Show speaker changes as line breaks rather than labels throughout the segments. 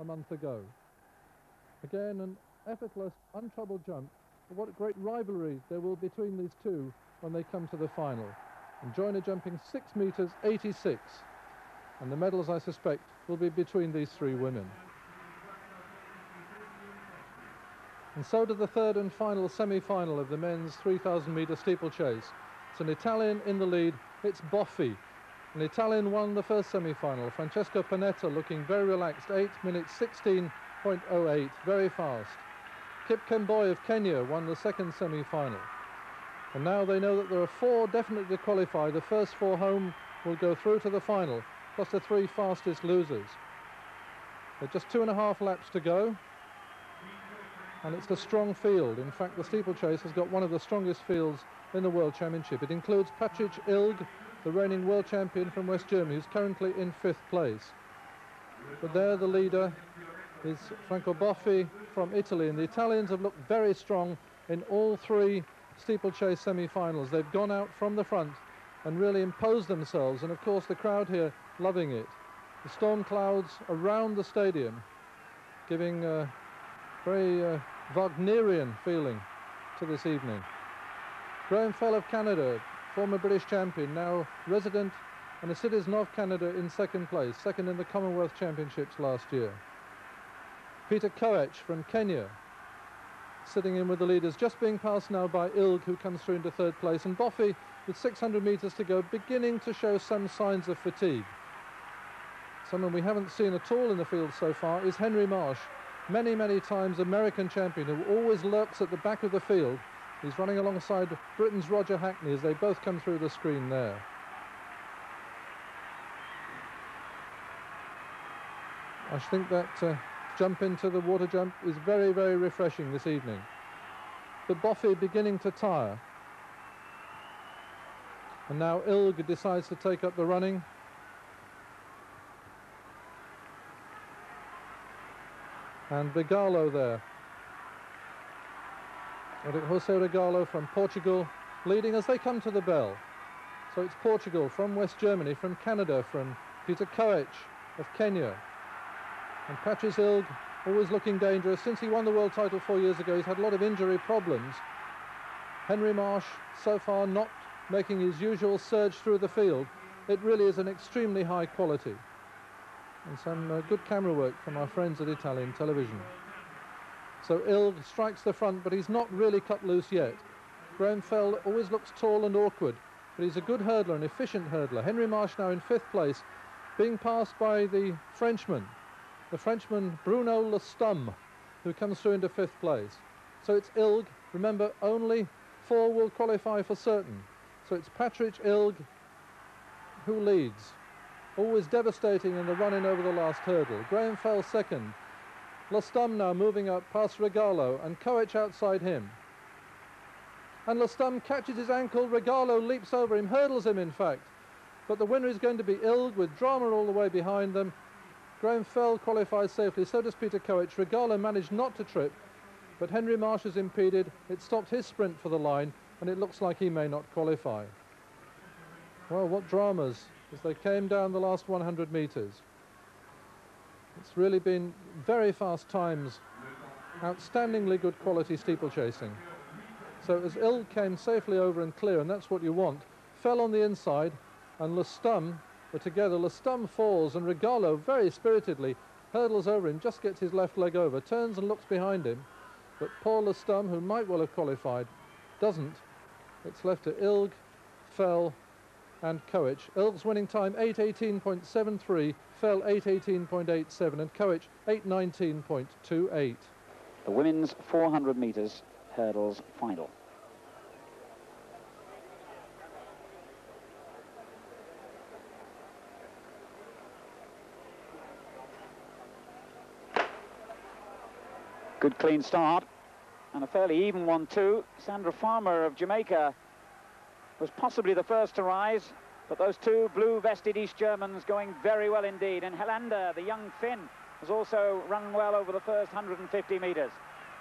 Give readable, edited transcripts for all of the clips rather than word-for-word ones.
a month ago. Again, an effortless, untroubled jump. But what a great rivalry there will be between these two when they come to the final. And Joyner jumping 6 meters 86. And the medals, I suspect, will be between these three women. And so to the third and final semi-final of the men's 3,000 meter steeplechase. It's an Italian in the lead. It's Boffi. An Italian won the first semi-final. Francesco Panetta looking very relaxed. 8 minutes 16.08, very fast. Kip Kemboi of Kenya won the second semi-final. And now they know that there are 4 definitely to qualify. The first 4 home will go through to the final, plus the 3 fastest losers. There are just 2.5 laps to go. And it's a strong field. In fact, the steeplechase has got one of the strongest fields in the World Championship. It includes Patrick Ilg, the reigning world champion from West Germany, who's currently in 5th place. But there the leader is Franco Boffi from Italy, and the Italians have looked very strong in all 3 steeplechase semi-finals. They've gone out from the front and really imposed themselves, and of course the crowd here loving it. The storm clouds around the stadium giving a very Wagnerian feeling to this evening. Graham Fell of Canada, former British champion, now resident and a citizen of Canada, in 2nd place, 2nd in the Commonwealth Championships last year. Peter Koech from Kenya, sitting in with the leaders, just being passed now by Ilg, who comes through into 3rd place, and Boffi, with 600 meters to go, beginning to show some signs of fatigue. Someone we haven't seen at all in the field so far is Henry Marsh, many times American champion, who always lurks at the back of the field. He's running alongside Britain's Roger Hackney as they both come through the screen there. I think that jump into the water jump is very refreshing this evening. But Boffi beginning to tire. And now Ilg decides to take up the running. And Regalo there. José Regalo from Portugal leading as they come to the bell. So it's Portugal from West Germany, from Canada, from Peter Koech of Kenya. And Patrice Ilg, always looking dangerous. Since he won the world title 4 years ago, he's had a lot of injury problems. Henry Marsh, so far, not making his usual surge through the field. It really is an extremely high quality. And some good camera work from our friends at Italian television. So Ilg strikes the front, but he's not really cut loose yet. Graham Fell always looks tall and awkward, but he's a good hurdler, an efficient hurdler. Henry Marsh now in 5th place, being passed by the Frenchman Bruno Lestum, who comes through into 5th place. So it's Ilg. Remember, only 4 will qualify for certain. So it's Patrick Ilg who leads. Always devastating in the run-in over the last hurdle. Graham Fell 2nd. Lestum now moving up past Regalo, and Koech outside him. And Lestum catches his ankle. Regalo leaps over him, hurdles him in fact. But the winner is going to be Ilg, with drama all the way behind them. Graham Fell qualifies safely, so does Peter Koech. Regalo managed not to trip, but Henry Marsh is impeded. It stopped his sprint for the line, and it looks like he may not qualify. Well, what dramas as they came down the last 100 meters. It's really been very fast times, outstandingly good quality steeplechasing. So as Ilg came safely over and clear, and that's what you want, Fell on the inside, and Lestum were together. Lestum falls, and Regalo very spiritedly hurdles over him, just gets his left leg over, turns and looks behind him. But Paul Lestum, who might well have qualified, doesn't. It's left to Ilg, Fell and Koech. Ilg's winning time 8:18.73, Fell 8:18.87, and Koech 8:19.28.
The women's 400 meters hurdles final. Good clean start, and a fairly even one too. Sandra Farmer of Jamaica was possibly the first to rise, but those 2 blue-vested East Germans going very well indeed. And Helander, the young Finn, has also run well over the first 150 metres.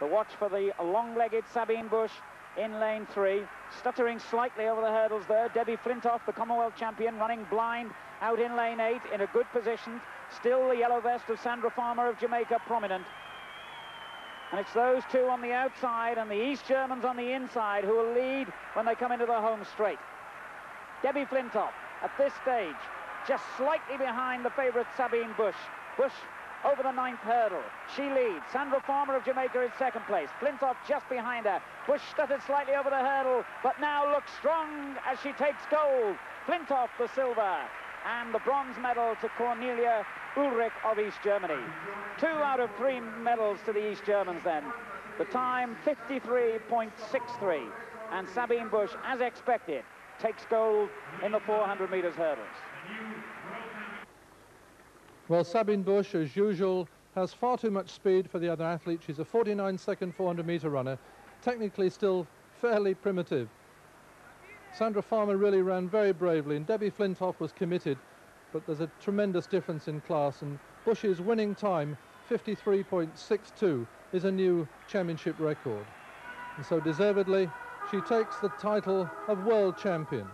But watch for the long-legged Sabine Bush in lane 3, stuttering slightly over the hurdles there. Debbie Flintoff, the Commonwealth champion, running blind out in lane 8 in a good position. Still the yellow vest of Sandra Farmer of Jamaica prominent. And it's those two on the outside and the East Germans on the inside who will lead when they come into the home straight. Debbie Flintoff at this stage just slightly behind the favourite Sabine Bush. Bush over the 9th hurdle. She leads. Sandra Farmer of Jamaica is second place. Flintoff just behind her. Bush stuttered slightly over the hurdle, but now looks strong as she takes gold. Flintoff the silver, and the bronze medal to Cornelia Ulrich of East Germany. 2 out of 3 medals to the East Germans then. The time 53.63, and Sabine Bush, as expected, takes gold in the 400 metres hurdles.
Well, Sabine Bush, as usual, has far too much speed for the other athletes. She's a 49-second 400-metre runner, technically still fairly primitive. Sandra Farmer really ran very bravely, and Debbie Flintoff was committed, but there's a tremendous difference in class, and Bush's winning time, 53.62, is a new championship record. And so deservedly, she takes the title of world champion.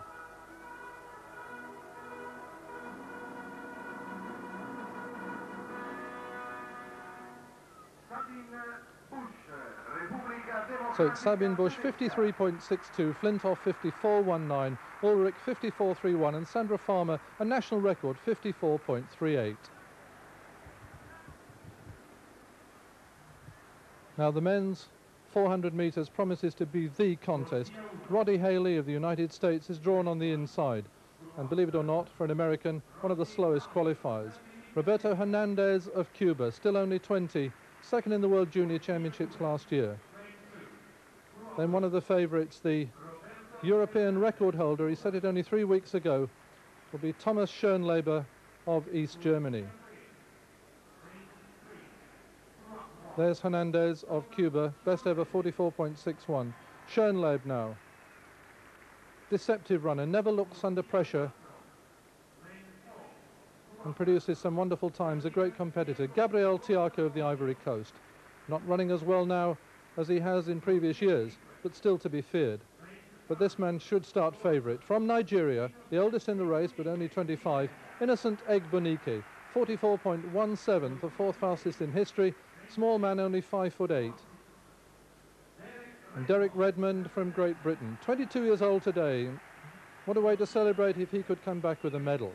So it's Sabine Bush 53.62, Flintoff 54.19, Ulrich 54.31, and Sandra Farmer a national record 54.38. Now the men's 400 metres promises to be the contest. Roddy Haley of the United States is drawn on the inside, and believe it or not, for an American, one of the slowest qualifiers. Roberto Hernandez of Cuba, still only 20, second in the World Junior Championships last year. Then one of the favourites, the European record holder, he set it only 3 weeks ago, will be Thomas Schönleber of East Germany. There's Hernandez of Cuba, best ever 44.61. Schönleber now. Deceptive runner, never looks under pressure and produces some wonderful times, a great competitor. Gabriel Tiako of the Ivory Coast, not running as well now as he has in previous years, but still to be feared. But this man should start favourite. From Nigeria, the oldest in the race, but only 25, Innocent Egbunike, 44.17, the 4th fastest in history. Small man, only 5'8". And Derek Redmond from Great Britain, 22 years old today. What a way to celebrate if he could come back with a medal.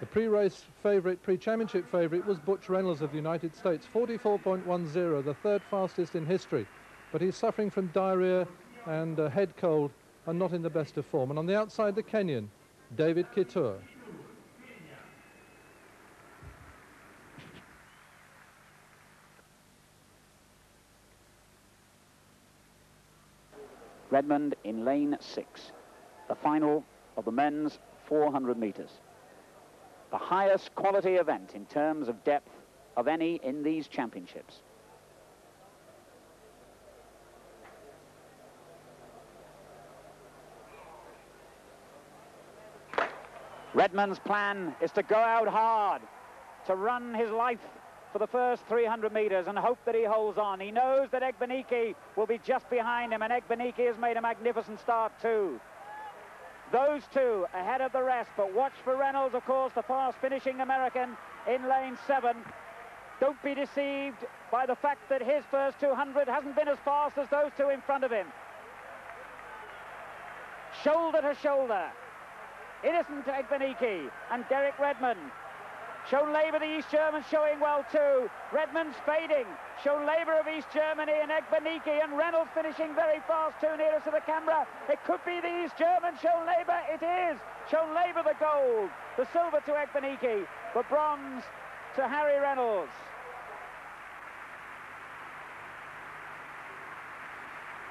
The pre-race favourite, pre-championship favourite was Butch Reynolds of the United States, 44.10, the 3rd fastest in history. But he's suffering from diarrhea and a head cold and not in the best of form. And on the outside, the Kenyan, David Kitur.
Redmond in lane 6, the final of the men's 400 metres. The highest quality event in terms of depth of any in these championships. Redmond's plan is to go out hard, to run his life for the first 300 metres and hope that he holds on. He knows that Egbunike will be just behind him, and Egbunike has made a magnificent start too. Those two ahead of the rest, but watch for Reynolds, of course, the fast finishing American in lane 7. Don't be deceived by the fact that his first 200 hasn't been as fast as those two in front of him. Shoulder to shoulder, Innocent Egbunike and Derek Redmond. Schönleber, the East German, showing well too. Redmond's fading. Schönleber of East Germany and Egbunike, and Reynolds finishing very fast too, nearest to the camera. It could be the East German, Schönleber. It is. Schönleber the gold. The silver to Egbunike. The bronze to Harry Reynolds.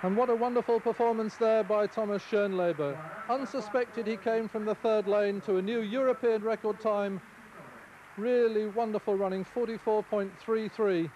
And what a wonderful performance there by Thomas Schönleber. Unsuspected, he came from the 3rd lane to a new European record time. Really wonderful running, 44.33.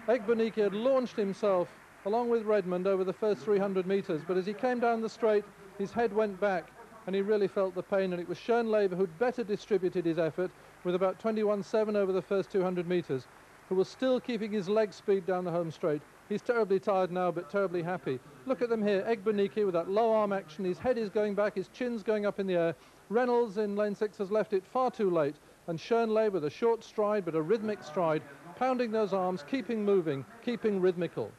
Egbunike had launched himself along with Redmond over the first 300 metres, but as he came down the straight, his head went back and he really felt the pain, and it was Schönleber who'd better distributed his effort with about 21.7 over the first 200 metres, who was still keeping his leg speed down the home straight He's terribly tired now, but terribly happy. Look at them here. Egbunike with that low arm action. His head is going back, his chin's going up in the air. Reynolds in lane 6 has left it far too late. And Schoenle with a short stride, but a rhythmic stride, pounding those arms, keeping moving, keeping rhythmical.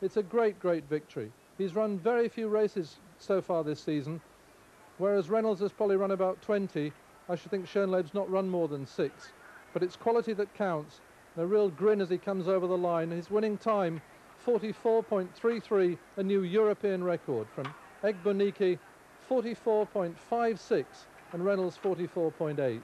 It's a great, great victory. He's run very few races so far this season, whereas Reynolds has probably run about 20. I should think Schoenle's not run more than 6. But it's quality that counts. A real grin as he comes over the line. His winning time, 44.33, a new European record from Egbunike, 44.56, and Reynolds 44.8.